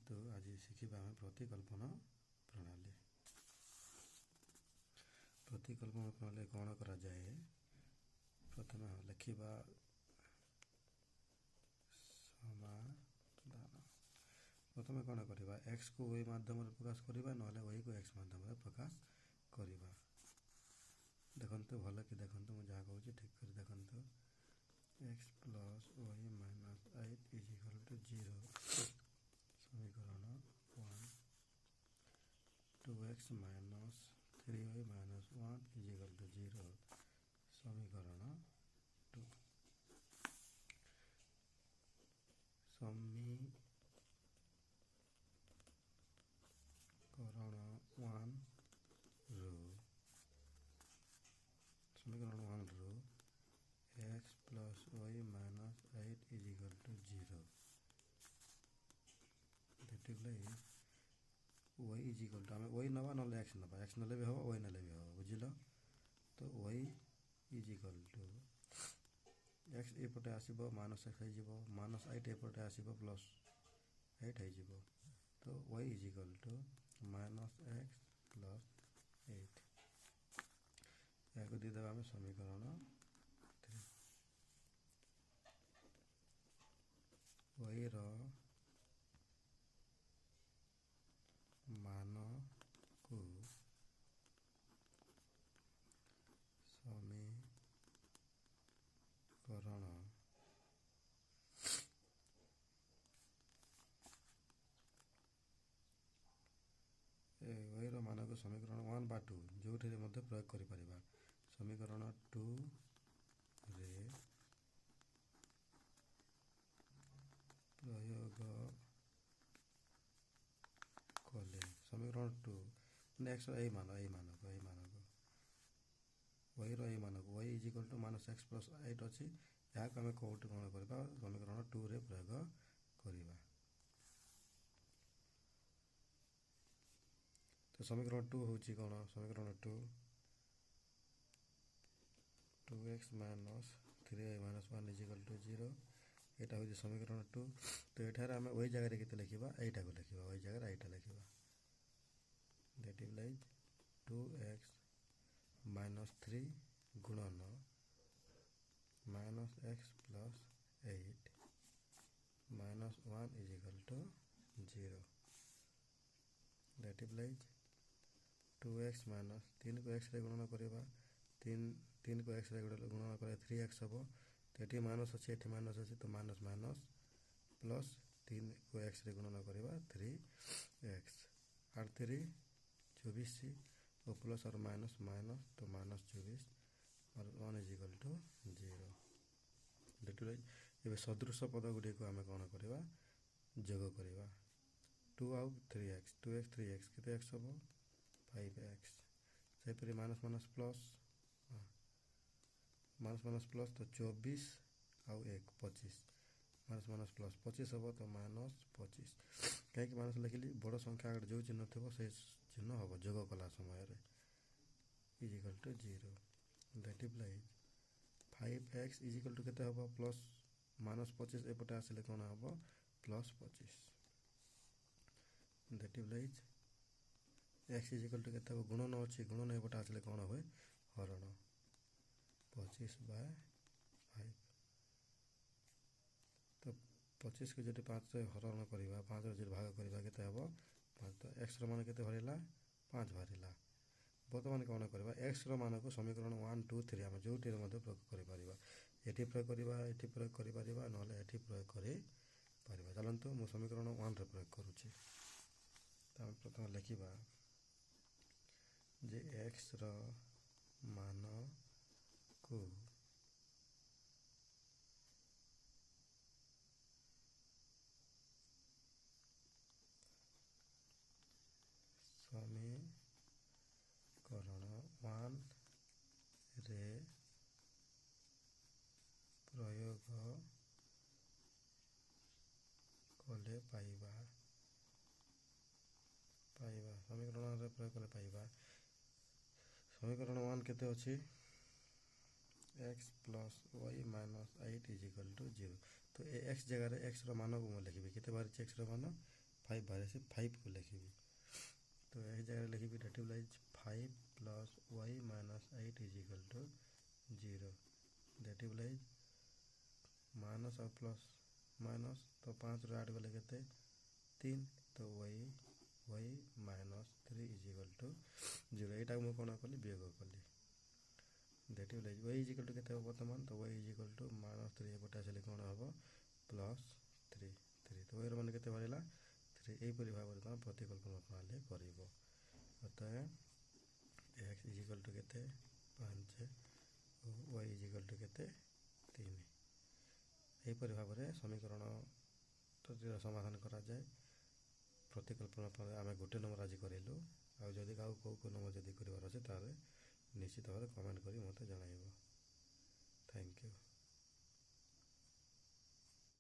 तो आज शिखा आम प्रतिकल्पन प्रणाली। प्रतिकल्पन प्रणाली कौन करा जाए, प्रथम लिखा समाधान। प्रथम कौन करवा, एक्स को वाई माध्यम प्रकाश करवा ना वाई को एक्स माध्यम प्रकाश करवा। देखते भल कि देखते मुझे जहाँ कहूँ ठीक कर देखते, x plus y minus 8 is equal to 0 समीकरण 1। 2x minus 3y minus 1 is equal to 0 समीकरण 2। समीकरण 1 रू x plus y minus 8 is equal to 0 y is equal to आम वाई नवा ना एक्स नवा, एक्स नले भी हम वाई नले भी हम बुझल। तो y is equal to x एपटे आसब माइनस एक्स हो माइनस 8 एपटे आसब प्लस 8 हो। तो y is equal to minus x plus 8 या दीदेव आम समीकरण 3। वाई मान को समीकरण वाई मान को समीकरण 1 बा 2 जो प्रयोग कर समीकरण 2 रे प्रयोग कले समीकरण 2 एक्स मान को वाई मान को y is equal to minus x plus 8 अच्छी यहाँ आम कौटे कौन करवा समीकरण 2 रे प्रयोग करवा। तो समीकरण 2 हूँ कौन, समीकरण 2x minus 3y minus 1 is equal to 0 यहाँ हूँ समीकरण 2। तो ये आम वही जगह के लिखा यहीटा को लिखा वही जगह यहीटा लिखा that is like 2x minus 3 गुणन minus x plus 8 minus 1 is equal to 0 that is like 2x minus 3 को x रे गुणन करवा 3 को x रे गुणन कर 3x हम। तो ये माइनस अच्छे ये माइनस अच्छे तो माइनस माइनस प्लस 3 को x रे गुणन करवा 3x 3 24 और प्लस और माइनस माइनस तो माइनस 24 और 1 is equal to 0 that is ये सदृश पद गुड़ी को आम कौन करवा जोग करवा 2 आउ 3x 2x 3x केते x हम 5x सेपरी माइनस माइनस प्लस तो 24 आउ 1 25 माइनस माइनस प्लस 25 हम तो माइनस 25 कहीं माइनस लिखिली बड़ संख्या आगे जो चिन्ह थो से चिन्ह हम जोग कला समय is equal to 0 that is like 5x is equal to केते हम प्लस माइनस 25 एपटे आसिले कौन हम plus 25 that is like x is equal to केते गुणन अच्छी गुणन एपटे आसिले कौन हुए हरण 25/5। तो 25 को जो 5 से हरण करवा 5 जो भाग करवा केते हम 5 तो एक्स मान केते भरला 5 भरला। बर्तमान कौन करवा एक्स मान को समीकरण 1 2 3 आम जो प्रयोग कर ये प्रयोग करवा ये प्रयोग कर ना ये प्रयोग कर चलतु मु समीकरण 1 रे प्रयोग करुँची। तो आम प्रथम लिखा जे एक्स मान को समीकरण 1 रे प्रयोग कले पाइबा समीकरण रे प्रयोग कले पाइबा समीकरण 1 केते अच्छी x plus y minus 8 is equal to 0। तो एक्स जगह एक्स मान को मुझे लिखी केते बाहर एक्स मान 5 बाहर से 5 को लिखी तो यही जगह लिखी that implies 5 plus y minus 8 is equal to 0 that implies minus और प्लस माइनस तो 5 8 गले के 3 तो y minus 3 is equal to 0 यहाँ मुझे कौन कली वियोग कली that implies y is equal to के बर्तमान तो y is equal to minus 3 एपटे आसिले कौन हम प्लस 3 तो यार मान के बाहर 3 यहीपरि भाव में तुम प्रतिकल्पना प्रणाली कर एक्स इज इक्वल टू के 5 वाई इज इक्वल टू के 3 यहीपरि भाव में समीकरण तो समाधान करा जाए प्रतिकल्पना प्रणाली आम गोटे नंबर आज करूँ आदि कौ नंबर जब करार अच्छे ताल निश्चित भाव कमेंट कर मत जन थैंक यू।